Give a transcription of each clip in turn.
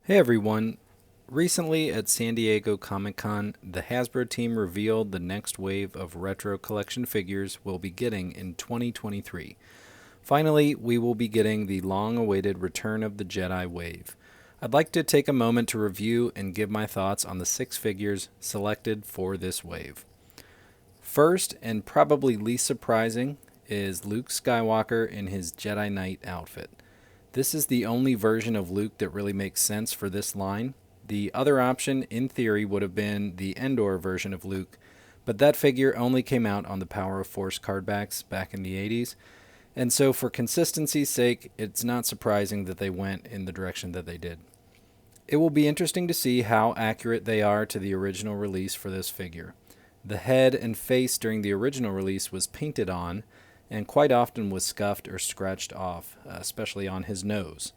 Hey everyone! Recently at San Diego Comic-Con, the Hasbro team revealed the next wave of retro collection figures we'll be getting in 2023. Finally, we will be getting the long-awaited Return of the Jedi wave. I'd like to take a moment to review and give my thoughts on the 6 figures selected for this wave. First, and probably least surprising, is Luke Skywalker in his Jedi Knight outfit. This is the only version of Luke that really makes sense for this line. The other option, in theory, would have been the Endor version of Luke, but that figure only came out on the Power of Force cardbacks back in the 80s, and so for consistency's sake, it's not surprising that they went in the direction that they did. It will be interesting to see how accurate they are to the original release for this figure. The head and face during the original release was painted on, and quite often was scuffed or scratched off, especially on his nose.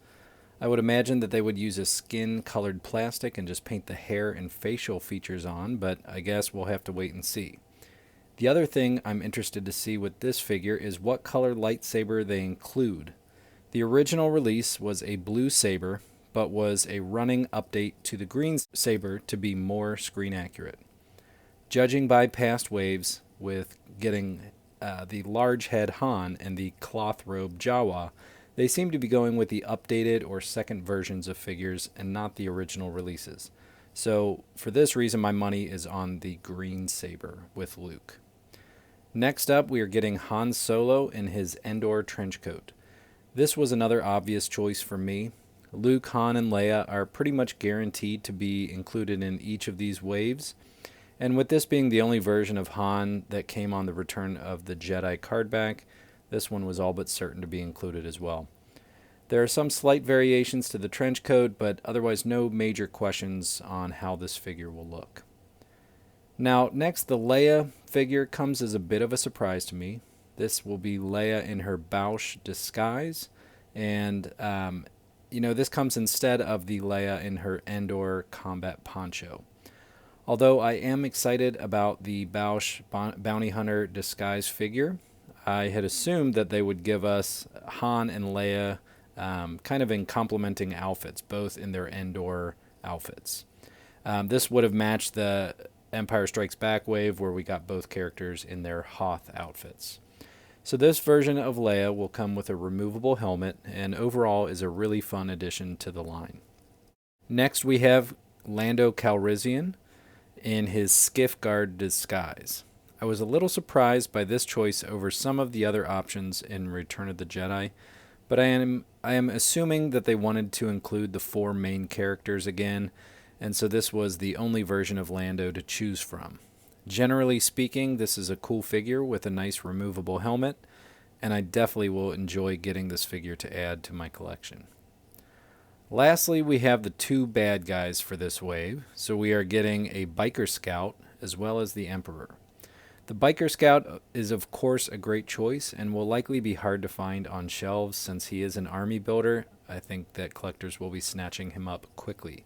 I would imagine that they would use a skin-colored plastic and just paint the hair and facial features on, but I guess we'll have to wait and see. The other thing I'm interested to see with this figure is what color lightsaber they include. The original release was a blue saber, but was a running update to the green saber to be more screen accurate. Judging by past waves, with getting the large head Han and the cloth robe Jawa, they seem to be going with the updated or second versions of figures and not the original releases. So for this reason, my money is on the green saber with Luke. Next up, we are getting Han Solo in his Endor trench coat. This was another obvious choice for me. Luke, Han, and Leia are pretty much guaranteed to be included in each of these waves. And with this being the only version of Han that came on the Return of the Jedi cardback, this one was all but certain to be included as well. There are some slight variations to the trench coat, but otherwise no major questions on how this figure will look. Now, next, the Leia figure comes as a bit of a surprise to me. This will be Leia in her Bausch disguise, and this comes instead of the Leia in her Endor combat poncho. Although I am excited about the Bausch Bounty Hunter disguise figure, I had assumed that they would give us Han and Leia kind of in complementing outfits, both in their Endor outfits. This would have matched the Empire Strikes Back wave where we got both characters in their Hoth outfits. So this version of Leia will come with a removable helmet and overall is a really fun addition to the line. Next we have Lando Calrissian in his skiff guard disguise. I was a little surprised by this choice over some of the other options in Return of the Jedi, but I am assuming that they wanted to include the 4 main characters again, and so this was the only version of Lando to choose from. Generally speaking, this is a cool figure with a nice removable helmet, and I definitely will enjoy getting this figure to add to my collection. Lastly, we have the 2 bad guys for this wave, so we are getting a Biker Scout as well as the Emperor. The Biker Scout is of course a great choice and will likely be hard to find on shelves since he is an army builder. I think that collectors will be snatching him up quickly.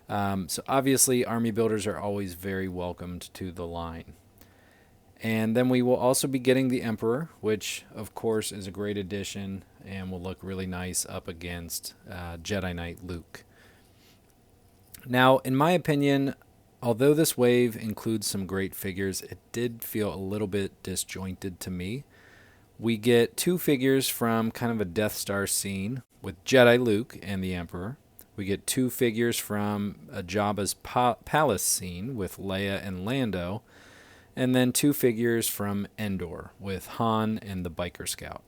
So obviously army builders are always very welcomed to the line. And then we will also be getting the Emperor, which of course is a great addition and will look really nice up against Jedi Knight Luke. Now, in my opinion, although this wave includes some great figures, it did feel a little bit disjointed to me. We get 2 figures from kind of a Death Star scene with Jedi Luke and the Emperor. We get 2 figures from a Jabba's palace scene with Leia and Lando. And then 2 figures from Endor with Han and the Biker Scout.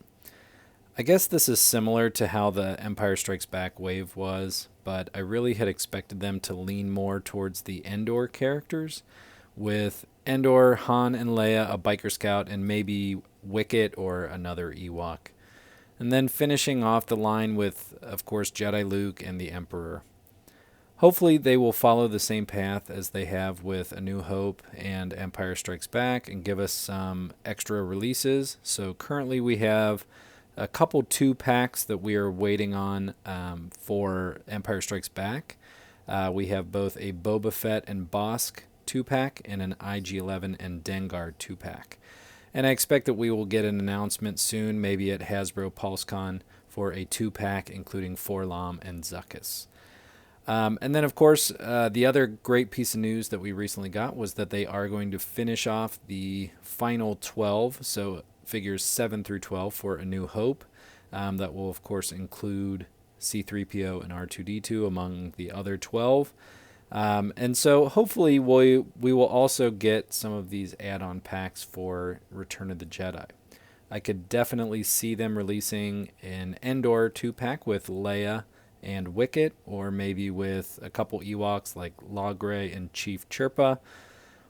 I guess this is similar to how the Empire Strikes Back wave was, but I really had expected them to lean more towards the Endor characters, with Endor, Han, and Leia, a Biker Scout, and maybe Wicket or another Ewok. And then finishing off the line with, of course, Jedi Luke and the Emperor. Hopefully they will follow the same path as they have with A New Hope and Empire Strikes Back and give us some extra releases. So currently we have a couple 2-packs that we are waiting on for Empire Strikes Back. We have both a Boba Fett and Bosk 2-pack and an IG-11 and Dengar 2-pack. And I expect that we will get an announcement soon, maybe at Hasbro PulseCon, for a 2-pack including Forlom and Zuckuss. And then, of course, the other great piece of news that we recently got was that they are going to finish off the final 12, so figures 7 through 12 for A New Hope. That will, of course, include C-3PO and R2-D2 among the other 12. And so hopefully we will also get some of these add-on packs for Return of the Jedi. I could definitely see them releasing an Endor 2-pack with Leia and Wicket, or maybe with a couple Ewoks like Logray and Chief Chirpa,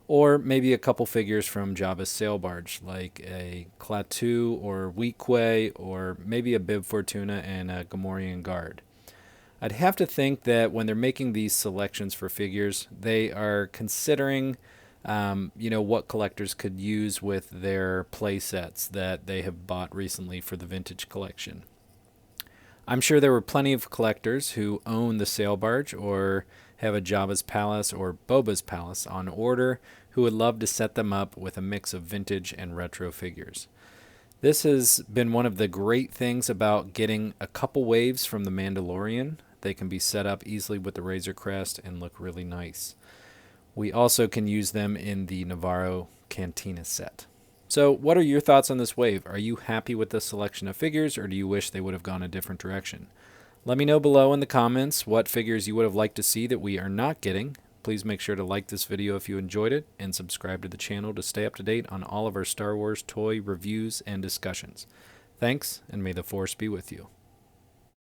or maybe a couple figures from Jabba's sail barge like a Klaatu or Weequay, or maybe a Bib Fortuna and a Gamorrean Guard. I'd have to think that when they're making these selections for figures, they are considering, what collectors could use with their play sets that they have bought recently for the vintage collection. I'm sure there were plenty of collectors who own the sail barge or have a Jabba's Palace or Boba's Palace on order who would love to set them up with a mix of vintage and retro figures. This has been one of the great things about getting a couple waves from the Mandalorian. They can be set up easily with the Razor Crest and look really nice. We also can use them in the Navarro Cantina set. So what are your thoughts on this wave? Are you happy with the selection of figures, or do you wish they would have gone a different direction? Let me know below in the comments what figures you would have liked to see that we are not getting. Please make sure to like this video if you enjoyed it, and subscribe to the channel to stay up to date on all of our Star Wars toy reviews and discussions. Thanks, and may the Force be with you.